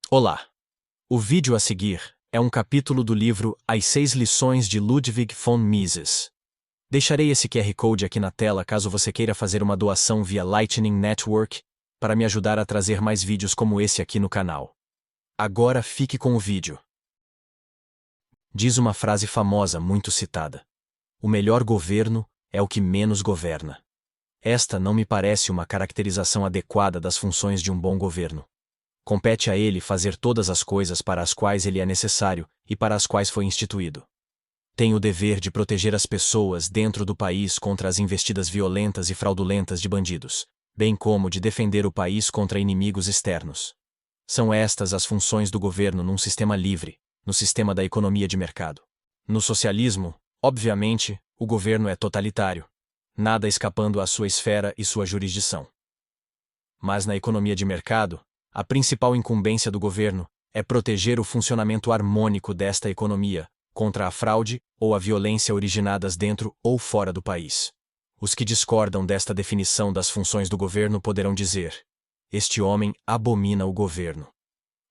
Olá! O vídeo a seguir é um capítulo do livro As 6 Lições de Ludwig von Mises. Deixarei esse QR Code aqui na tela caso você queira fazer uma doação via Lightning Network para me ajudar a trazer mais vídeos como esse aqui no canal. Agora fique com o vídeo. Diz uma frase famosa muito citada: o melhor governo é o que menos governa. Esta não me parece uma caracterização adequada das funções de um bom governo. Compete a ele fazer todas as coisas para as quais ele é necessário e para as quais foi instituído. Tem o dever de proteger as pessoas dentro do país contra as investidas violentas e fraudulentas de bandidos, bem como de defender o país contra inimigos externos. São estas as funções do governo num sistema livre, no sistema da economia de mercado. No socialismo, obviamente, o governo é totalitário, nada escapando à sua esfera e sua jurisdição. Mas na economia de mercado, a principal incumbência do governo é proteger o funcionamento harmônico desta economia contra a fraude ou a violência originadas dentro ou fora do país. Os que discordam desta definição das funções do governo poderão dizer: este homem abomina o governo.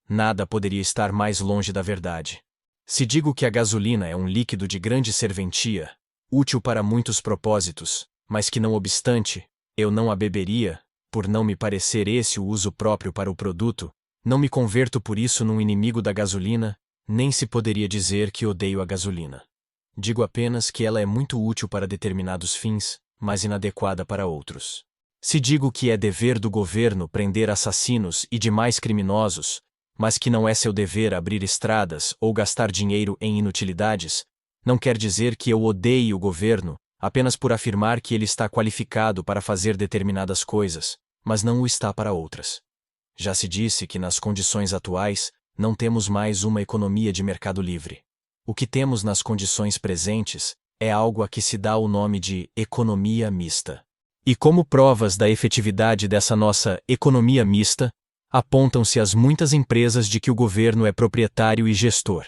Nada poderia estar mais longe da verdade. Se digo que a gasolina é um líquido de grande serventia, útil para muitos propósitos, mas que não obstante, eu não a beberia, por não me parecer esse o uso próprio para o produto, não me converto por isso num inimigo da gasolina, nem se poderia dizer que odeio a gasolina. Digo apenas que ela é muito útil para determinados fins, mas inadequada para outros. Se digo que é dever do governo prender assassinos e demais criminosos, mas que não é seu dever abrir estradas ou gastar dinheiro em inutilidades, não quer dizer que eu odeie o governo apenas por afirmar que ele está qualificado para fazer determinadas coisas, mas não o está para outras. Já se disse que nas condições atuais não temos mais uma economia de mercado livre. O que temos nas condições presentes é algo a que se dá o nome de economia mista. E como provas da efetividade dessa nossa economia mista, apontam-se as muitas empresas de que o governo é proprietário e gestor.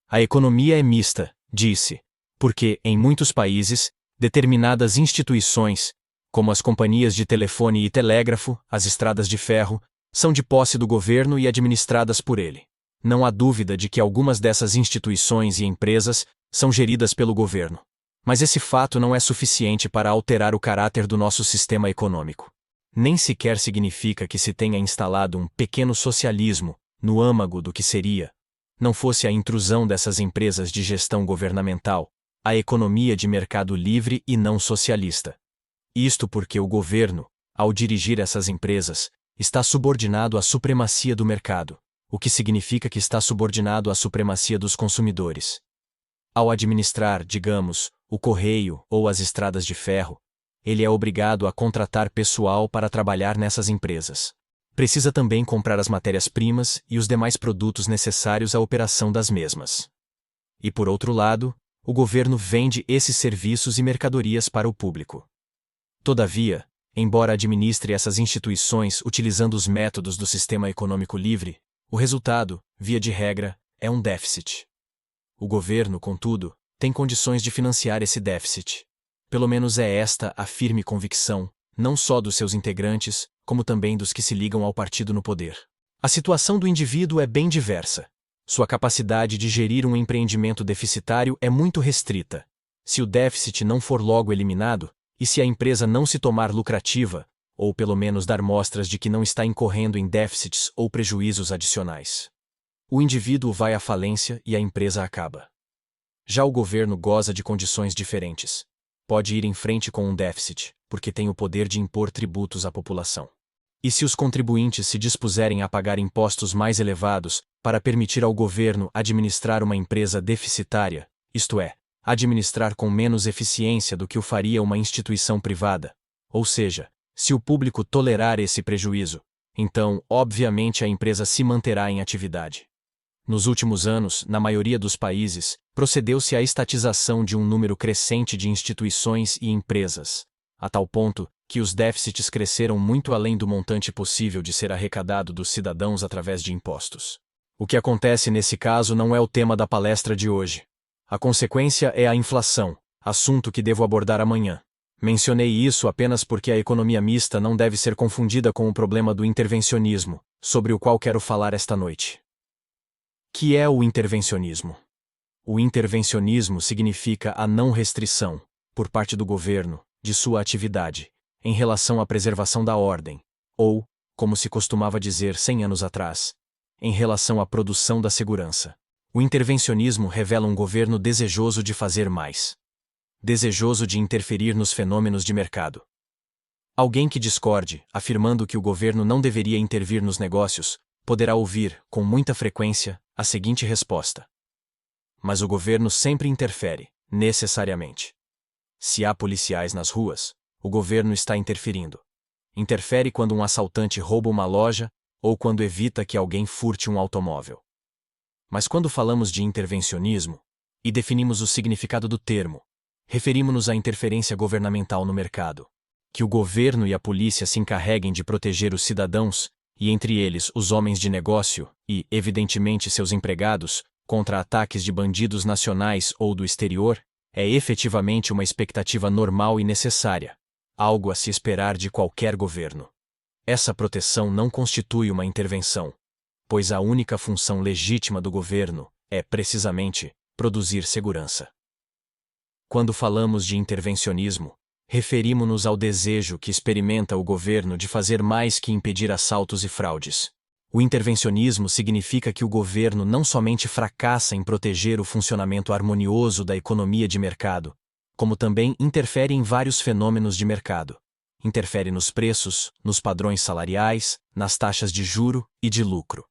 A economia é mista, disse, porque, em muitos países, determinadas instituições, como as companhias de telefone e telégrafo, as estradas de ferro, são de posse do governo e administradas por ele. Não há dúvida de que algumas dessas instituições e empresas são geridas pelo governo. Mas esse fato não é suficiente para alterar o caráter do nosso sistema econômico. Nem sequer significa que se tenha instalado um pequeno socialismo no âmago do que seria, não fosse a intrusão dessas empresas de gestão governamental, a economia de mercado livre e não socialista. Isto porque o governo, ao dirigir essas empresas, está subordinado à supremacia do mercado, o que significa que está subordinado à supremacia dos consumidores. Ao administrar, digamos, o correio ou as estradas de ferro, ele é obrigado a contratar pessoal para trabalhar nessas empresas. Precisa também comprar as matérias-primas e os demais produtos necessários à operação das mesmas. E por outro lado, o governo vende esses serviços e mercadorias para o público. Todavia, embora administre essas instituições utilizando os métodos do sistema econômico livre, o resultado, via de regra, é um déficit. O governo, contudo, tem condições de financiar esse déficit. Pelo menos é esta a firme convicção, não só dos seus integrantes, como também dos que se ligam ao partido no poder. A situação do indivíduo é bem diversa. Sua capacidade de gerir um empreendimento deficitário é muito restrita. Se o déficit não for logo eliminado, e se a empresa não se tomar lucrativa, ou pelo menos dar mostras de que não está incorrendo em déficits ou prejuízos adicionais, o indivíduo vai à falência e a empresa acaba. Já o governo goza de condições diferentes. Pode ir em frente com um déficit, porque tem o poder de impor tributos à população. E se os contribuintes se dispuserem a pagar impostos mais elevados para permitir ao governo administrar uma empresa deficitária, isto é, administrar com menos eficiência do que o faria uma instituição privada, ou seja, se o público tolerar esse prejuízo, então, obviamente, a empresa se manterá em atividade. Nos últimos anos, na maioria dos países, procedeu-se à estatização de um número crescente de instituições e empresas, a tal ponto que os déficits cresceram muito além do montante possível de ser arrecadado dos cidadãos através de impostos. O que acontece nesse caso não é o tema da palestra de hoje. A consequência é a inflação, assunto que devo abordar amanhã. Mencionei isso apenas porque a economia mista não deve ser confundida com o problema do intervencionismo, sobre o qual quero falar esta noite. Que é o intervencionismo? O intervencionismo significa a não restrição, por parte do governo, de sua atividade, em relação à preservação da ordem, ou, como se costumava dizer 100 anos atrás, em relação à produção da segurança. O intervencionismo revela um governo desejoso de fazer mais. Desejoso de interferir nos fenômenos de mercado. Alguém que discorde, afirmando que o governo não deveria intervir nos negócios, poderá ouvir, com muita frequência, a seguinte resposta: mas o governo sempre interfere, necessariamente. Se há policiais nas ruas, o governo está interferindo. Interfere quando um assaltante rouba uma loja ou quando evita que alguém furte um automóvel. Mas quando falamos de intervencionismo, e definimos o significado do termo, referimos-nos à interferência governamental no mercado. Que o governo e a polícia se encarreguem de proteger os cidadãos, e entre eles os homens de negócio, e, evidentemente, seus empregados, contra ataques de bandidos nacionais ou do exterior, é efetivamente uma expectativa normal e necessária, algo a se esperar de qualquer governo. Essa proteção não constitui uma intervenção, pois a única função legítima do governo é, precisamente, produzir segurança. Quando falamos de intervencionismo, referimos-nos ao desejo que experimenta o governo de fazer mais que impedir assaltos e fraudes. O intervencionismo significa que o governo não somente fracassa em proteger o funcionamento harmonioso da economia de mercado, como também interfere em vários fenômenos de mercado. Interfere nos preços, nos padrões salariais, nas taxas de juro e de lucro.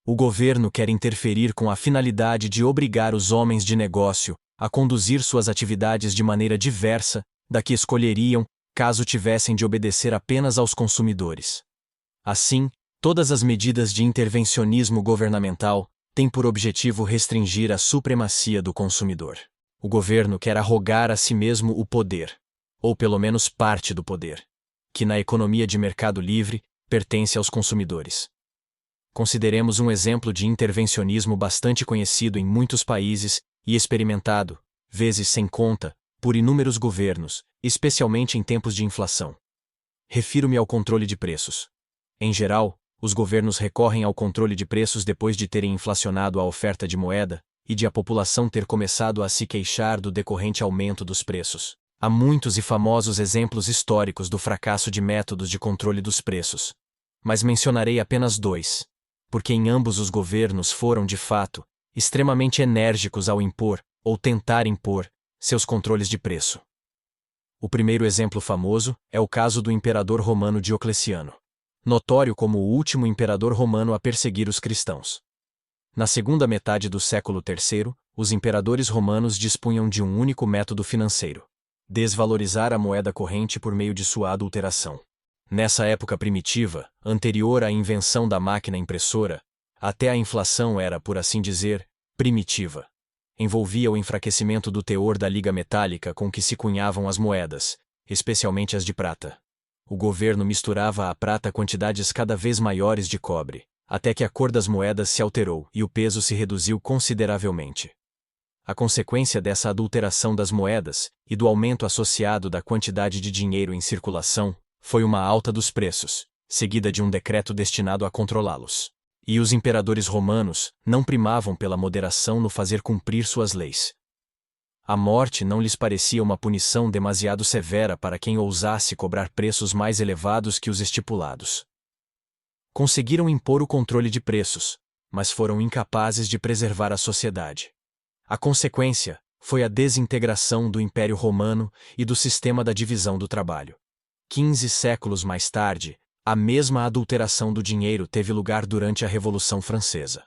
O governo quer interferir com a finalidade de obrigar os homens de negócio a conduzir suas atividades de maneira diversa da que escolheriam caso tivessem de obedecer apenas aos consumidores. Assim, todas as medidas de intervencionismo governamental têm por objetivo restringir a supremacia do consumidor. O governo quer arrogar a si mesmo o poder, ou pelo menos parte do poder, que na economia de mercado livre pertence aos consumidores. Consideremos um exemplo de intervencionismo bastante conhecido em muitos países e experimentado, vezes sem conta, por inúmeros governos, especialmente em tempos de inflação. Refiro-me ao controle de preços. Em geral, os governos recorrem ao controle de preços depois de terem inflacionado a oferta de moeda e de a população ter começado a se queixar do decorrente aumento dos preços. Há muitos e famosos exemplos históricos do fracasso de métodos de controle dos preços. Mas mencionarei apenas dois, porque em ambos os governos foram, de fato, extremamente enérgicos ao impor, ou tentar impor, seus controles de preço. O primeiro exemplo famoso é o caso do imperador romano Diocleciano, notório como o último imperador romano a perseguir os cristãos. Na segunda metade do século III, os imperadores romanos dispunham de um único método financeiro: desvalorizar a moeda corrente por meio de sua adulteração. Nessa época primitiva, anterior à invenção da máquina impressora, até a inflação era, por assim dizer, primitiva. Envolvia o enfraquecimento do teor da liga metálica com que se cunhavam as moedas, especialmente as de prata. O governo misturava à prata quantidades cada vez maiores de cobre, até que a cor das moedas se alterou e o peso se reduziu consideravelmente. A consequência dessa adulteração das moedas e do aumento associado da quantidade de dinheiro em circulação foi uma alta dos preços, seguida de um decreto destinado a controlá-los. E os imperadores romanos não primavam pela moderação no fazer cumprir suas leis. A morte não lhes parecia uma punição demasiado severa para quem ousasse cobrar preços mais elevados que os estipulados. Conseguiram impor o controle de preços, mas foram incapazes de preservar a sociedade. A consequência foi a desintegração do Império Romano e do sistema da divisão do trabalho. 15 séculos mais tarde, a mesma adulteração do dinheiro teve lugar durante a Revolução Francesa.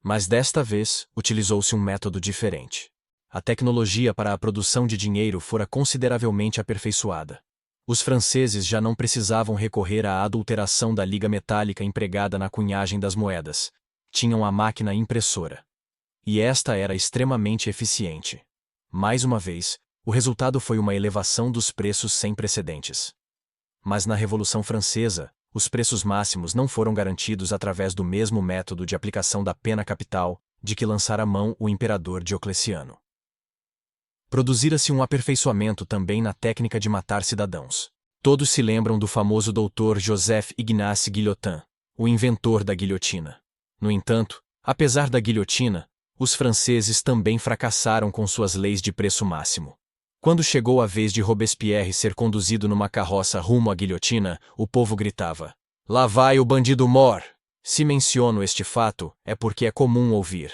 Mas desta vez, utilizou-se um método diferente. A tecnologia para a produção de dinheiro fora consideravelmente aperfeiçoada. Os franceses já não precisavam recorrer à adulteração da liga metálica empregada na cunhagem das moedas. Tinham a máquina impressora. E esta era extremamente eficiente. Mais uma vez, o resultado foi uma elevação dos preços sem precedentes. Mas na Revolução Francesa, os preços máximos não foram garantidos através do mesmo método de aplicação da pena capital de que lançara mão o imperador Diocleciano. Produzira-se um aperfeiçoamento também na técnica de matar cidadãos. Todos se lembram do famoso doutor Joseph Ignace Guillotin, o inventor da guilhotina. No entanto, apesar da guilhotina, os franceses também fracassaram com suas leis de preço máximo. Quando chegou a vez de Robespierre ser conduzido numa carroça rumo à guilhotina, o povo gritava: "Lá vai o bandido mor!" Se menciono este fato, é porque é comum ouvir.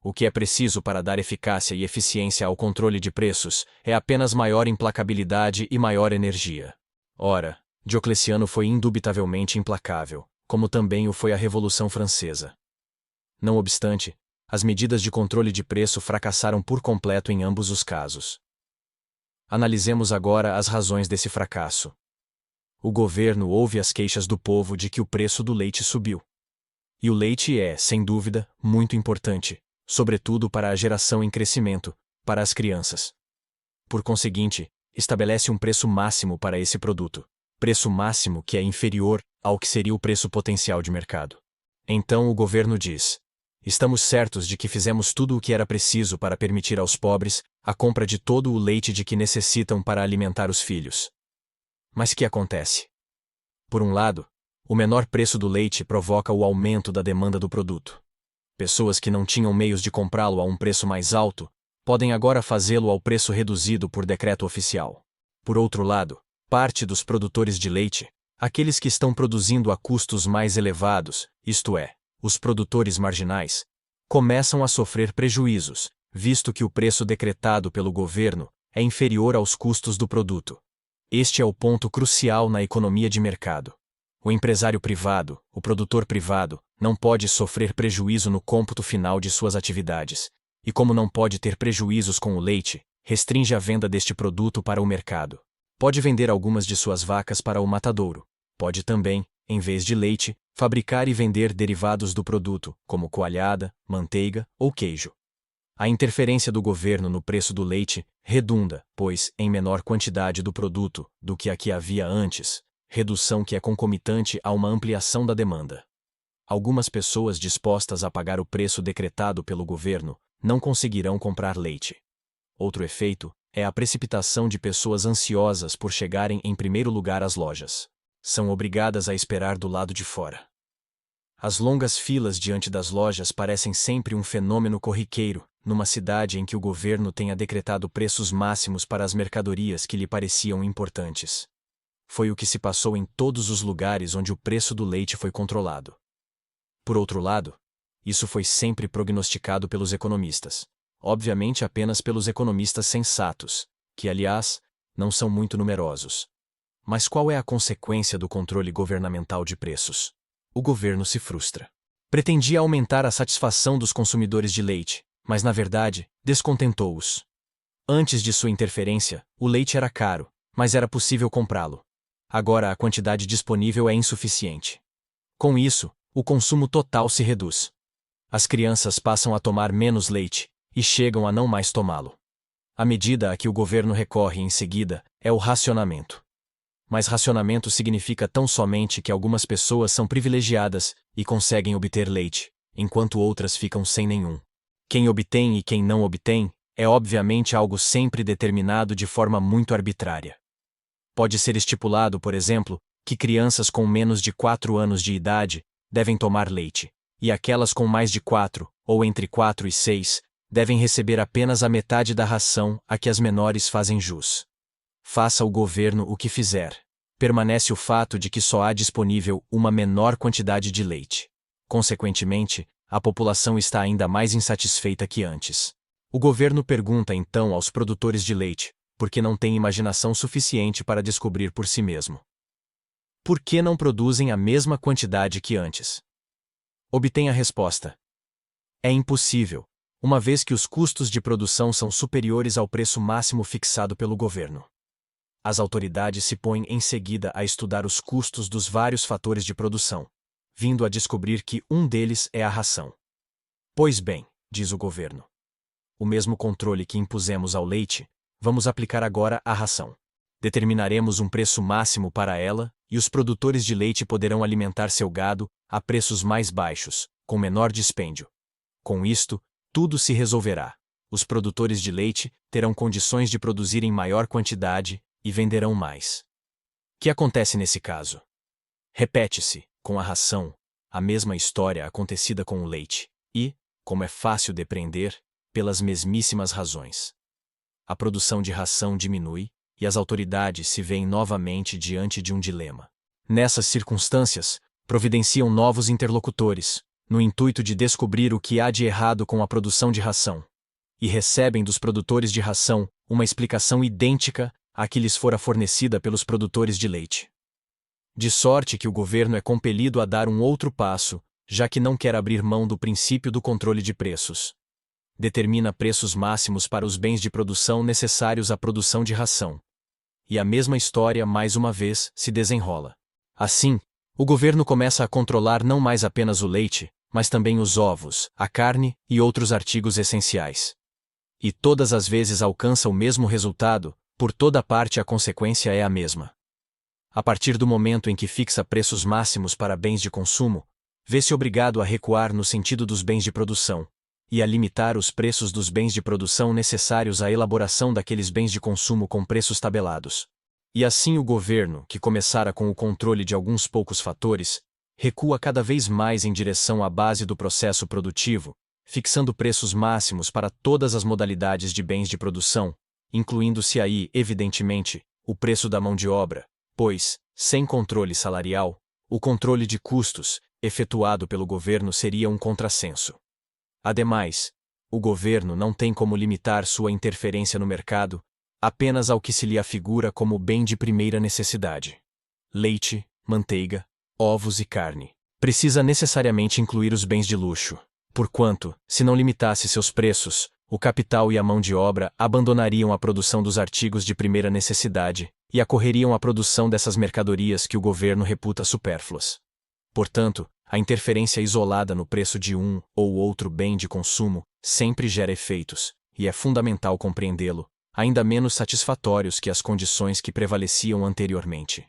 O que é preciso para dar eficácia e eficiência ao controle de preços é apenas maior implacabilidade e maior energia. Ora, Diocleciano foi indubitavelmente implacável, como também o foi a Revolução Francesa. Não obstante, as medidas de controle de preço fracassaram por completo em ambos os casos. Analisemos agora as razões desse fracasso. O governo ouve as queixas do povo de que o preço do leite subiu. E o leite é, sem dúvida, muito importante, sobretudo para a geração em crescimento, para as crianças. Por conseguinte, estabelece um preço máximo para esse produto, preço máximo que é inferior ao que seria o preço potencial de mercado. Então o governo diz: estamos certos de que fizemos tudo o que era preciso para permitir aos pobres a compra de todo o leite de que necessitam para alimentar os filhos. Mas que acontece? Por um lado, o menor preço do leite provoca o aumento da demanda do produto. Pessoas que não tinham meios de comprá-lo a um preço mais alto, podem agora fazê-lo ao preço reduzido por decreto oficial. Por outro lado, parte dos produtores de leite, aqueles que estão produzindo a custos mais elevados, isto é, os produtores marginais, começam a sofrer prejuízos, visto que o preço decretado pelo governo é inferior aos custos do produto. Este é o ponto crucial na economia de mercado. O empresário privado, o produtor privado, não pode sofrer prejuízo no cômputo final de suas atividades, e como não pode ter prejuízos com o leite, restringe a venda deste produto para o mercado. Pode vender algumas de suas vacas para o matadouro. Pode também, em vez de leite, fabricar e vender derivados do produto, como coalhada, manteiga ou queijo. A interferência do governo no preço do leite redunda, pois, em menor quantidade do produto do que a que havia antes, redução que é concomitante a uma ampliação da demanda. Algumas pessoas dispostas a pagar o preço decretado pelo governo não conseguirão comprar leite. Outro efeito é a precipitação de pessoas ansiosas por chegarem em primeiro lugar às lojas. São obrigadas a esperar do lado de fora. As longas filas diante das lojas parecem sempre um fenômeno corriqueiro, numa cidade em que o governo tenha decretado preços máximos para as mercadorias que lhe pareciam importantes. Foi o que se passou em todos os lugares onde o preço do leite foi controlado. Por outro lado, isso foi sempre prognosticado pelos economistas, obviamente apenas pelos economistas sensatos, que, aliás, não são muito numerosos. Mas qual é a consequência do controle governamental de preços? O governo se frustra. Pretendia aumentar a satisfação dos consumidores de leite, mas na verdade, descontentou-os. Antes de sua interferência, o leite era caro, mas era possível comprá-lo. Agora a quantidade disponível é insuficiente. Com isso, o consumo total se reduz. As crianças passam a tomar menos leite e chegam a não mais tomá-lo. A medida a que o governo recorre em seguida é o racionamento. Mas racionamento significa tão somente que algumas pessoas são privilegiadas e conseguem obter leite, enquanto outras ficam sem nenhum. Quem obtém e quem não obtém é obviamente algo sempre determinado de forma muito arbitrária. Pode ser estipulado, por exemplo, que crianças com menos de 4 anos de idade devem tomar leite, e aquelas com mais de 4, ou entre 4 e 6, devem receber apenas a metade da ração a que as menores fazem jus. Faça o governo o que fizer, permanece o fato de que só há disponível uma menor quantidade de leite. Consequentemente, a população está ainda mais insatisfeita que antes. O governo pergunta então aos produtores de leite, porque não têm imaginação suficiente para descobrir por si mesmo. Por que não produzem a mesma quantidade que antes? Obtém a resposta: é impossível, uma vez que os custos de produção são superiores ao preço máximo fixado pelo governo. As autoridades se põem em seguida a estudar os custos dos vários fatores de produção, vindo a descobrir que um deles é a ração. Pois bem, diz o governo, o mesmo controle que impusemos ao leite, vamos aplicar agora à ração. Determinaremos um preço máximo para ela, e os produtores de leite poderão alimentar seu gado a preços mais baixos, com menor dispêndio. Com isto, tudo se resolverá. Os produtores de leite terão condições de produzir em maior quantidade e venderão mais. O que acontece nesse caso? Repete-se, com a ração, A mesma história acontecida com o leite. E, como é fácil depreender, pelas mesmíssimas razões. A produção de ração diminui, e as autoridades se veem novamente diante de um dilema. Nessas circunstâncias, providenciam novos interlocutores, no intuito de descobrir o que há de errado com a produção de ração. E recebem dos produtores de ração uma explicação idêntica à que lhes fora fornecida pelos produtores de leite. De sorte que o governo é compelido a dar um outro passo, já que não quer abrir mão do princípio do controle de preços. Determina preços máximos para os bens de produção necessários à produção de ração. E a mesma história, mais uma vez, se desenrola. Assim, o governo começa a controlar não mais apenas o leite, mas também os ovos, a carne e outros artigos essenciais. E todas as vezes alcança o mesmo resultado, por toda parte a consequência é a mesma. A partir do momento em que fixa preços máximos para bens de consumo, vê-se obrigado a recuar no sentido dos bens de produção, e a limitar os preços dos bens de produção necessários à elaboração daqueles bens de consumo com preços tabelados. E assim o governo, que começara com o controle de alguns poucos fatores, recua cada vez mais em direção à base do processo produtivo, fixando preços máximos para todas as modalidades de bens de produção, incluindo-se aí, evidentemente, o preço da mão de obra, pois, sem controle salarial, o controle de custos, efetuado pelo governo seria um contrassenso. Ademais, o governo não tem como limitar sua interferência no mercado apenas ao que se lhe afigura como bem de primeira necessidade. Leite, manteiga, ovos e carne. Precisa necessariamente incluir os bens de luxo, porquanto, se não limitasse seus preços, o capital e a mão de obra abandonariam a produção dos artigos de primeira necessidade e acorreriam à produção dessas mercadorias que o governo reputa supérfluas. Portanto, a interferência isolada no preço de um ou outro bem de consumo sempre gera efeitos, e é fundamental compreendê-lo, ainda menos satisfatórios que as condições que prevaleciam anteriormente.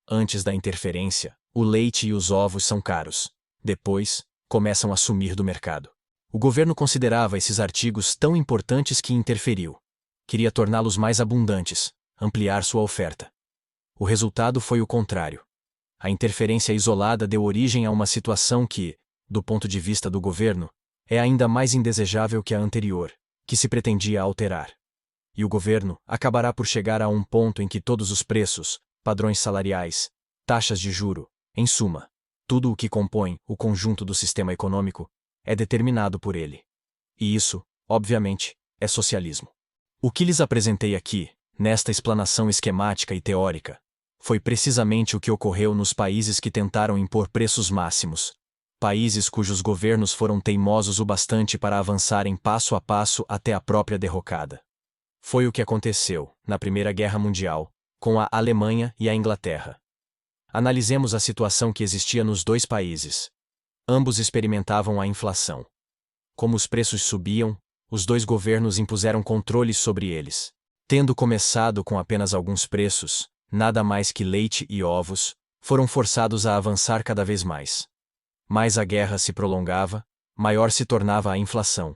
Antes da interferência, o leite e os ovos são caros. Depois, começam a sumir do mercado. O governo considerava esses artigos tão importantes que interferiu. Queria torná-los mais abundantes, ampliar sua oferta. O resultado foi o contrário. A interferência isolada deu origem a uma situação que, do ponto de vista do governo, é ainda mais indesejável que a anterior, que se pretendia alterar. E o governo acabará por chegar a um ponto em que todos os preços, padrões salariais, taxas de juro, em suma, tudo o que compõe o conjunto do sistema econômico, é determinado por ele. E isso, obviamente, é socialismo. O que lhes apresentei aqui, nesta explanação esquemática e teórica, foi precisamente o que ocorreu nos países que tentaram impor preços máximos, países cujos governos foram teimosos o bastante para avançarem passo a passo até a própria derrocada. Foi o que aconteceu, na Primeira Guerra Mundial, com a Alemanha e a Inglaterra. Analisemos a situação que existia nos dois países. Ambos experimentavam a inflação. Como os preços subiam, os dois governos impuseram controles sobre eles. Tendo começado com apenas alguns preços, nada mais que leite e ovos, foram forçados a avançar cada vez mais. Mais a guerra se prolongava, maior se tornava a inflação.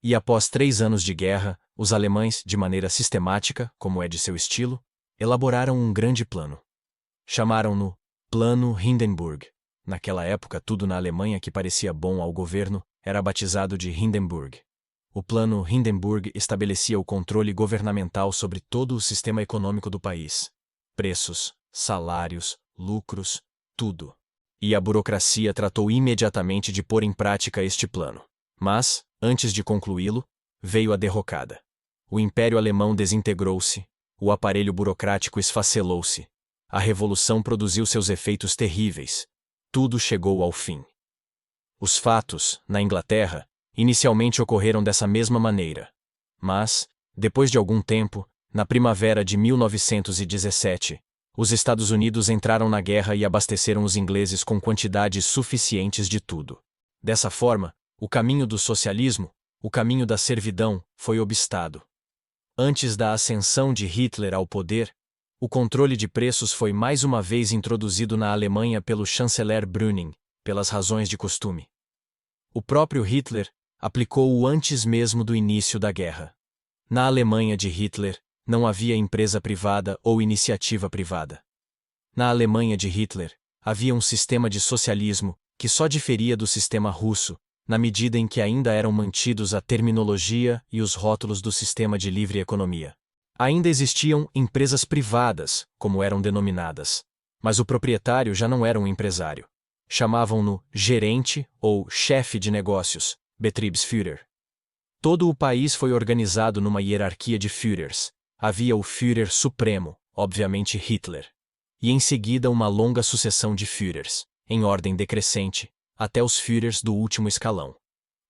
E após 3 anos de guerra, os alemães, de maneira sistemática, como é de seu estilo, elaboraram um grande plano. Chamaram-no Plano Hindenburg. Naquela época, tudo na Alemanha que parecia bom ao governo era batizado de Hindenburg. O Plano Hindenburg estabelecia o controle governamental sobre todo o sistema econômico do país. Preços, salários, lucros, tudo. E a burocracia tratou imediatamente de pôr em prática este plano. Mas, antes de concluí-lo, veio a derrocada. O Império Alemão desintegrou-se, o aparelho burocrático esfacelou-se, a Revolução produziu seus efeitos terríveis, tudo chegou ao fim. Os fatos, na Inglaterra, inicialmente ocorreram dessa mesma maneira. Mas, depois de algum tempo, na primavera de 1917, os Estados Unidos entraram na guerra e abasteceram os ingleses com quantidades suficientes de tudo. Dessa forma, o caminho do socialismo, o caminho da servidão, foi obstado. Antes da ascensão de Hitler ao poder, o controle de preços foi mais uma vez introduzido na Alemanha pelo chanceler Brüning, pelas razões de costume. O próprio Hitler aplicou-o antes mesmo do início da guerra. Na Alemanha de Hitler, não havia empresa privada ou iniciativa privada. Na Alemanha de Hitler, havia um sistema de socialismo que só diferia do sistema russo, na medida em que ainda eram mantidos a terminologia e os rótulos do sistema de livre economia. Ainda existiam empresas privadas, como eram denominadas, mas o proprietário já não era um empresário. Chamavam-no gerente ou chefe de negócios, Betriebsführer. Todo o país foi organizado numa hierarquia de Führers. Havia o Führer supremo, obviamente Hitler. E em seguida uma longa sucessão de Führers, em ordem decrescente, até os Führers do último escalão.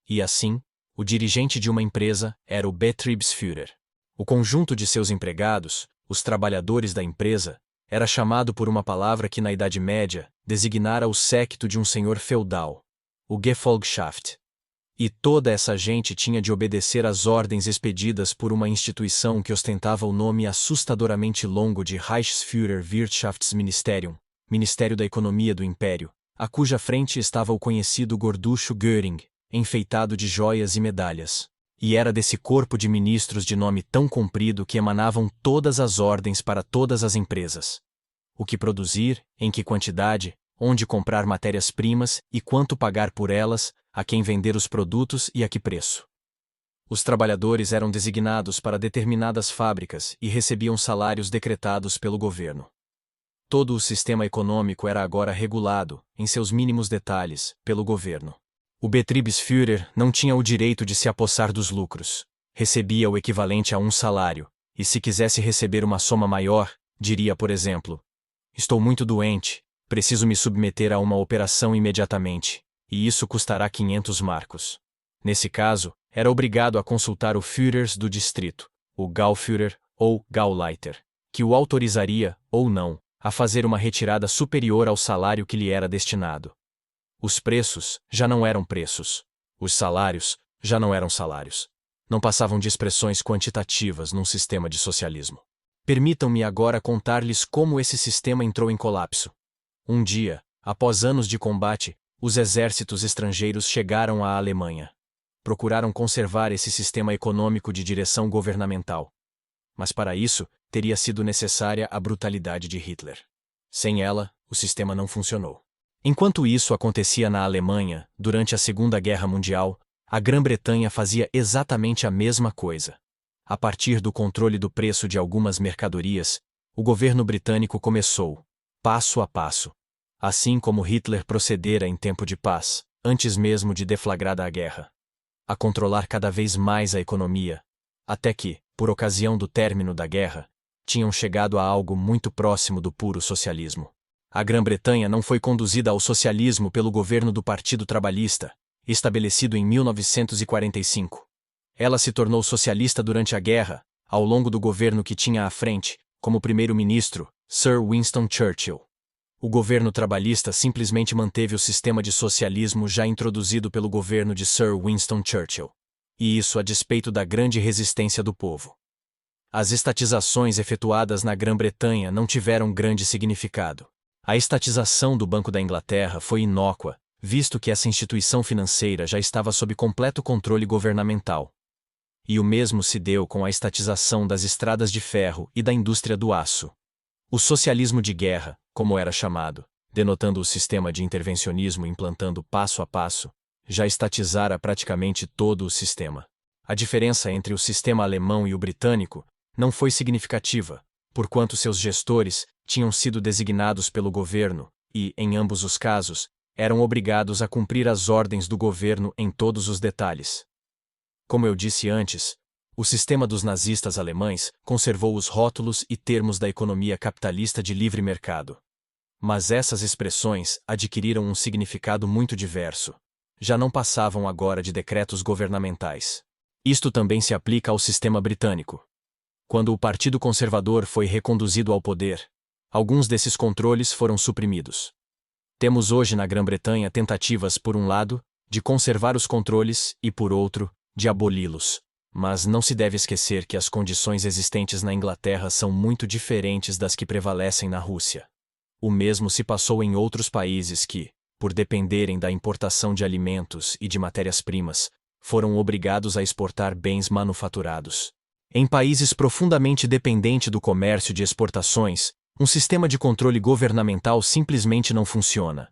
E assim, o dirigente de uma empresa era o Betriebsführer. O conjunto de seus empregados, os trabalhadores da empresa, era chamado por uma palavra que na Idade Média designara o séquito de um senhor feudal, o Gefolgschaft. E toda essa gente tinha de obedecer às ordens expedidas por uma instituição que ostentava o nome assustadoramente longo de Reichsführer Wirtschaftsministerium, Ministério da Economia do Império, a cuja frente estava o conhecido gorducho Göring, enfeitado de joias e medalhas. E era desse corpo de ministros de nome tão comprido que emanavam todas as ordens para todas as empresas. O que produzir, em que quantidade, onde comprar matérias-primas e quanto pagar por elas, a quem vender os produtos e a que preço. Os trabalhadores eram designados para determinadas fábricas e recebiam salários decretados pelo governo. Todo o sistema econômico era agora regulado, em seus mínimos detalhes, pelo governo. O Betriebsführer não tinha o direito de se apossar dos lucros. Recebia o equivalente a um salário, e se quisesse receber uma soma maior, diria, por exemplo: estou muito doente, preciso me submeter a uma operação imediatamente, e isso custará 500 marcos. Nesse caso, era obrigado a consultar o Führers do distrito, o Gauführer ou Gauleiter, que o autorizaria, ou não, a fazer uma retirada superior ao salário que lhe era destinado. Os preços já não eram preços. Os salários já não eram salários. Não passavam de expressões quantitativas num sistema de socialismo. Permitam-me agora contar-lhes como esse sistema entrou em colapso. Um dia, após anos de combate, os exércitos estrangeiros chegaram à Alemanha. Procuraram conservar esse sistema econômico de direção governamental. Mas para isso, teria sido necessária a brutalidade de Hitler. Sem ela, o sistema não funcionou. Enquanto isso acontecia na Alemanha, durante a Segunda Guerra Mundial, a Grã-Bretanha fazia exatamente a mesma coisa. A partir do controle do preço de algumas mercadorias, o governo britânico começou, passo a passo, assim como Hitler procedera em tempo de paz, antes mesmo de deflagrada a guerra, a controlar cada vez mais a economia, até que, por ocasião do término da guerra, tinham chegado a algo muito próximo do puro socialismo. A Grã-Bretanha não foi conduzida ao socialismo pelo governo do Partido Trabalhista, estabelecido em 1945. Ela se tornou socialista durante a guerra, ao longo do governo que tinha à frente, como primeiro-ministro, Sir Winston Churchill. O governo trabalhista simplesmente manteve o sistema de socialismo já introduzido pelo governo de Sir Winston Churchill. E isso a despeito da grande resistência do povo. As estatizações efetuadas na Grã-Bretanha não tiveram grande significado. A estatização do Banco da Inglaterra foi inócua, visto que essa instituição financeira já estava sob completo controle governamental. E o mesmo se deu com a estatização das estradas de ferro e da indústria do aço. O socialismo de guerra, como era chamado, denotando o sistema de intervencionismo implantando passo a passo, já estatizara praticamente todo o sistema. A diferença entre o sistema alemão e o britânico não foi significativa, porquanto seus gestores tinham sido designados pelo governo e, em ambos os casos, eram obrigados a cumprir as ordens do governo em todos os detalhes. Como eu disse antes, o sistema dos nazistas alemães conservou os rótulos e termos da economia capitalista de livre mercado. Mas essas expressões adquiriram um significado muito diverso. Já não passavam agora de decretos governamentais. Isto também se aplica ao sistema britânico. Quando o Partido Conservador foi reconduzido ao poder, alguns desses controles foram suprimidos. Temos hoje na Grã-Bretanha tentativas, por um lado, de conservar os controles e, por outro, de aboli-los. Mas não se deve esquecer que as condições existentes na Inglaterra são muito diferentes das que prevalecem na Rússia. O mesmo se passou em outros países que, por dependerem da importação de alimentos e de matérias-primas, foram obrigados a exportar bens manufaturados. Em países profundamente dependentes do comércio de exportações, um sistema de controle governamental simplesmente não funciona.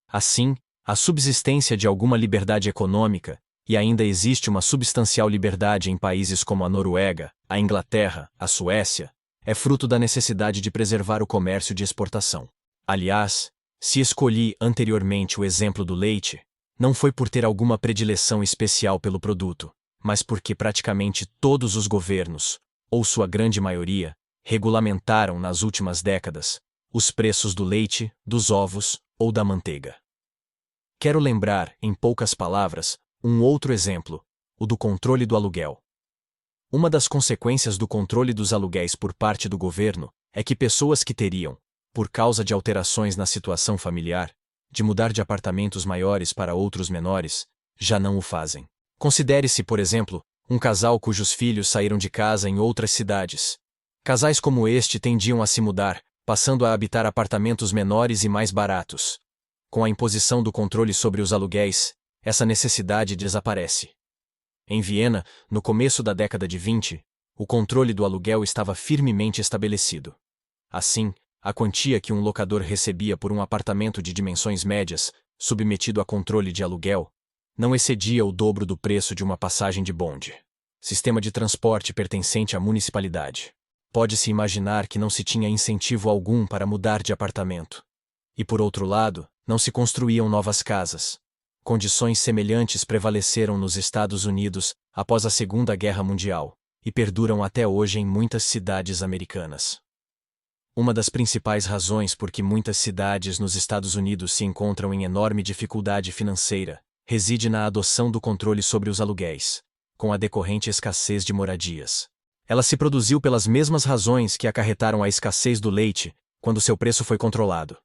Assim, A subsistência de alguma liberdade econômica, e ainda existe uma substancial liberdade em países como a Noruega, a Inglaterra, a Suécia, é fruto da necessidade de preservar o comércio de exportação. Aliás, se escolhi anteriormente o exemplo do leite, não foi por ter alguma predileção especial pelo produto, mas porque praticamente todos os governos, ou sua grande maioria, regulamentaram nas últimas décadas os preços do leite, dos ovos ou da manteiga. Quero lembrar, em poucas palavras, um outro exemplo, o do controle do aluguel. Uma das consequências do controle dos aluguéis por parte do governo é que pessoas que teriam, por causa de alterações na situação familiar, de mudar de apartamentos maiores para outros menores, já não o fazem. Considere-se, por exemplo, um casal cujos filhos saíram de casa em outras cidades. Casais como este tendiam a se mudar, passando a habitar apartamentos menores e mais baratos. Com a imposição do controle sobre os aluguéis, essa necessidade desaparece. Em Viena, no começo da década de 20, o controle do aluguel estava firmemente estabelecido. Assim, a quantia que um locador recebia por um apartamento de dimensões médias, submetido a controle de aluguel, não excedia o dobro do preço de uma passagem de bonde. Sistema de transporte pertencente à municipalidade. Pode-se imaginar que não se tinha incentivo algum para mudar de apartamento. E por outro lado, não se construíam novas casas. Condições semelhantes prevaleceram nos Estados Unidos após a Segunda Guerra Mundial e perduram até hoje em muitas cidades americanas. Uma das principais razões por que muitas cidades nos Estados Unidos se encontram em enorme dificuldade financeira reside na adoção do controle sobre os aluguéis, com a decorrente escassez de moradias. Ela se produziu pelas mesmas razões que acarretaram a escassez do leite quando seu preço foi controlado.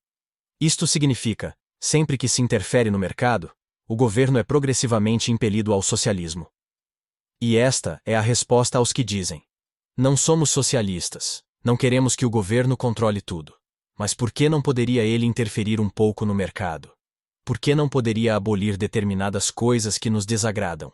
Isto significa, sempre que se interfere no mercado, o governo é progressivamente impelido ao socialismo. E esta é a resposta aos que dizem: não somos socialistas, não queremos que o governo controle tudo. Mas por que não poderia ele interferir um pouco no mercado? Por que não poderia abolir determinadas coisas que nos desagradam?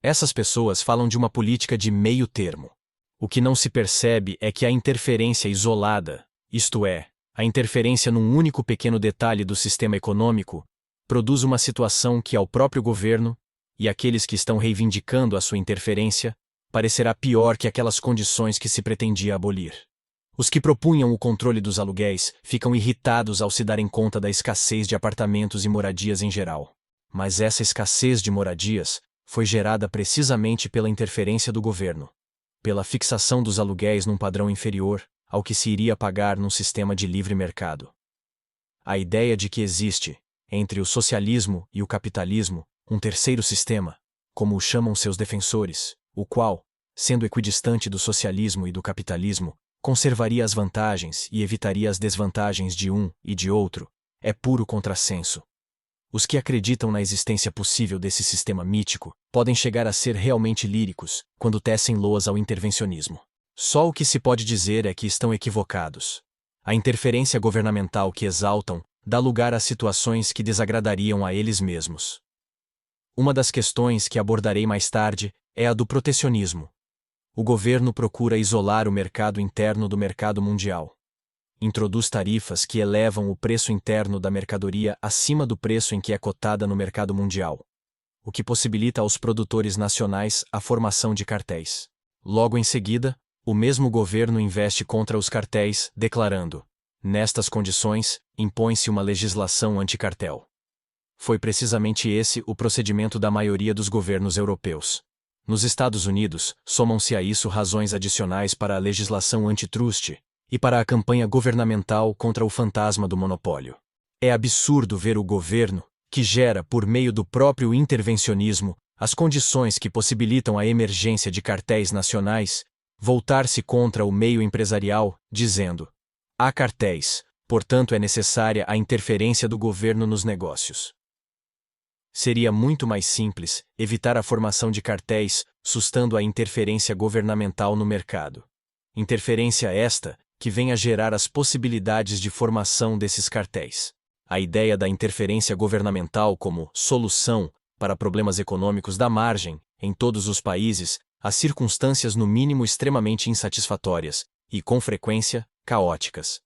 Essas pessoas falam de uma política de meio termo. O que não se percebe é que a interferência isolada, isto é, a interferência num único pequeno detalhe do sistema econômico, produz uma situação que ao próprio governo, e àqueles que estão reivindicando a sua interferência, parecerá pior que aquelas condições que se pretendia abolir. Os que propunham o controle dos aluguéis ficam irritados ao se darem conta da escassez de apartamentos e moradias em geral. Mas essa escassez de moradias foi gerada precisamente pela interferência do governo, pela fixação dos aluguéis num padrão inferior ao que se iria pagar num sistema de livre mercado. A ideia de que existe, entre o socialismo e o capitalismo, um terceiro sistema, como o chamam seus defensores, o qual, sendo equidistante do socialismo e do capitalismo, conservaria as vantagens e evitaria as desvantagens de um e de outro, é puro contrassenso. Os que acreditam na existência possível desse sistema mítico podem chegar a ser realmente líricos quando tecem loas ao intervencionismo. Só o que se pode dizer é que estão equivocados. A interferência governamental que exaltam dá lugar a situações que desagradariam a eles mesmos. Uma das questões que abordarei mais tarde é a do protecionismo. O governo procura isolar o mercado interno do mercado mundial. Introduz tarifas que elevam o preço interno da mercadoria acima do preço em que é cotada no mercado mundial, o que possibilita aos produtores nacionais a formação de cartéis. Logo em seguida, o mesmo governo investe contra os cartéis, declarando: nestas condições, impõe-se uma legislação anticartel. Foi precisamente esse o procedimento da maioria dos governos europeus. Nos Estados Unidos, somam-se a isso razões adicionais para a legislação antitruste e para a campanha governamental contra o fantasma do monopólio. É absurdo ver o governo, que gera por meio do próprio intervencionismo as condições que possibilitam a emergência de cartéis nacionais, voltar-se contra o meio empresarial, dizendo: há cartéis, portanto é necessária a interferência do governo nos negócios. Seria muito mais simples evitar a formação de cartéis, sustando a interferência governamental no mercado. Interferência esta que vem a gerar as possibilidades de formação desses cartéis. A ideia da interferência governamental como solução para problemas econômicos dá margem, em todos os países, a circunstâncias no mínimo extremamente insatisfatórias e, com frequência, caóticas.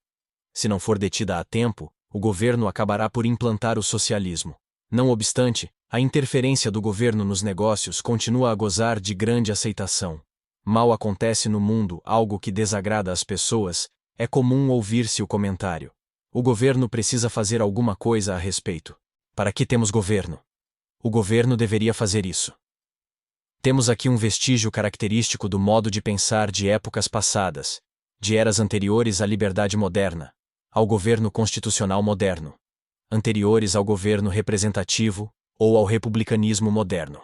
Se não for detida a tempo, o governo acabará por implantar o socialismo. Não obstante, a interferência do governo nos negócios continua a gozar de grande aceitação. Mal acontece no mundo algo que desagrada as pessoas, é comum ouvir-se o comentário: o governo precisa fazer alguma coisa a respeito. Para que temos governo? O governo deveria fazer isso. Temos aqui um vestígio característico do modo de pensar de épocas passadas, de eras anteriores à liberdade moderna, ao governo constitucional moderno, anteriores ao governo representativo ou ao republicanismo moderno.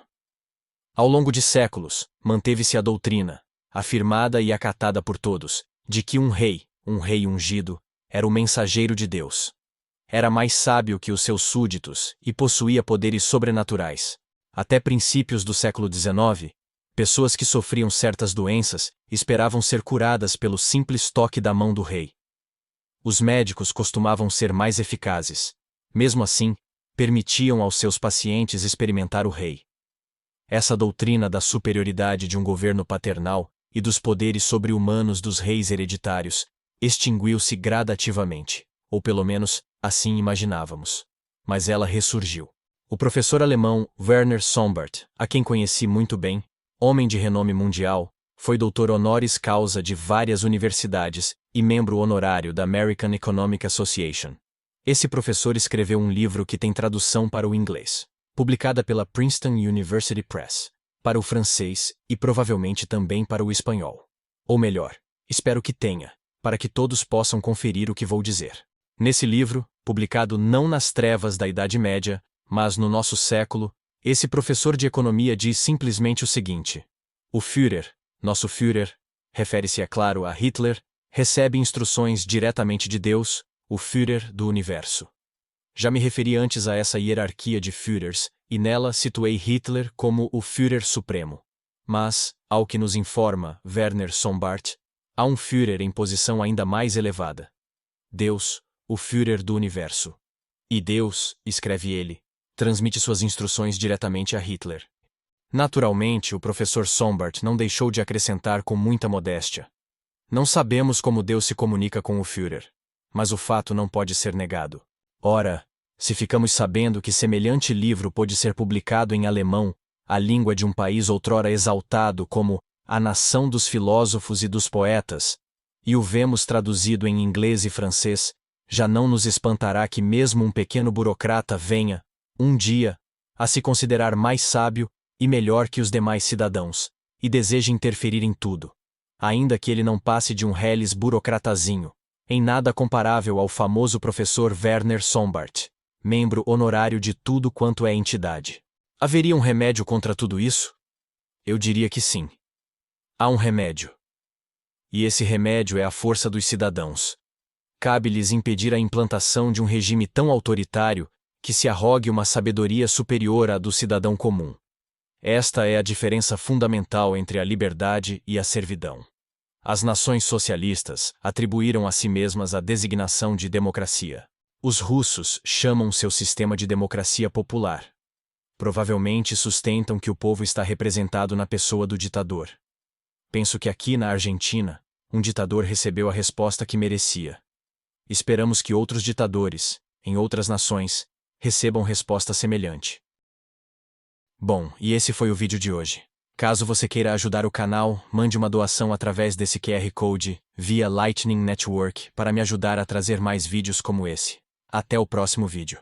Ao longo de séculos, manteve-se a doutrina, afirmada e acatada por todos, de que um rei ungido, era o mensageiro de Deus. Era mais sábio que os seus súditos e possuía poderes sobrenaturais. Até princípios do século XIX, pessoas que sofriam certas doenças esperavam ser curadas pelo simples toque da mão do rei. Os médicos costumavam ser mais eficazes. Mesmo assim, permitiam aos seus pacientes experimentar o rei. Essa doutrina da superioridade de um governo paternal e dos poderes sobre-humanos dos reis hereditários extinguiu-se gradativamente, ou pelo menos, assim imaginávamos. Mas ela ressurgiu. O professor alemão Werner Sombart, a quem conheci muito bem, homem de renome mundial, foi doutor honoris causa de várias universidades e membro honorário da American Economic Association. Esse professor escreveu um livro que tem tradução para o inglês, publicada pela Princeton University Press, para o francês e provavelmente também para o espanhol. Ou melhor, espero que tenha, para que todos possam conferir o que vou dizer. Nesse livro, publicado não nas trevas da Idade Média, mas no nosso século, esse professor de economia diz simplesmente o seguinte: o Führer, nosso Führer, refere-se, é claro, a Hitler, recebe instruções diretamente de Deus, o Führer do universo. Já me referi antes a essa hierarquia de Führers, e nela situei Hitler como o Führer supremo. Mas, ao que nos informa Werner Sombart, há um Führer em posição ainda mais elevada. Deus, o Führer do universo. E Deus, escreve ele, transmite suas instruções diretamente a Hitler. Naturalmente, o professor Sombart não deixou de acrescentar com muita modéstia: não sabemos como Deus se comunica com o Führer, mas o fato não pode ser negado. Ora, se ficamos sabendo que semelhante livro pôde ser publicado em alemão, a língua de um país outrora exaltado como a nação dos filósofos e dos poetas, e o vemos traduzido em inglês e francês, já não nos espantará que mesmo um pequeno burocrata venha, um dia, a se considerar mais sábio e melhor que os demais cidadãos, e deseje interferir em tudo, ainda que ele não passe de um reles burocratazinho, em nada comparável ao famoso professor Werner Sombart, membro honorário de tudo quanto é entidade. Haveria um remédio contra tudo isso? Eu diria que sim. Há um remédio. E esse remédio é a força dos cidadãos. Cabe-lhes impedir a implantação de um regime tão autoritário que se arrogue uma sabedoria superior à do cidadão comum. Esta é a diferença fundamental entre a liberdade e a servidão. As nações socialistas atribuíram a si mesmas a designação de democracia. Os russos chamam seu sistema de democracia popular. Provavelmente sustentam que o povo está representado na pessoa do ditador. Penso que aqui na Argentina, um ditador recebeu a resposta que merecia. Esperamos que outros ditadores, em outras nações, recebam resposta semelhante. Bom, e esse foi o vídeo de hoje. Caso você queira ajudar o canal, mande uma doação através desse QR Code, via Lightning Network, para me ajudar a trazer mais vídeos como esse. Até o próximo vídeo.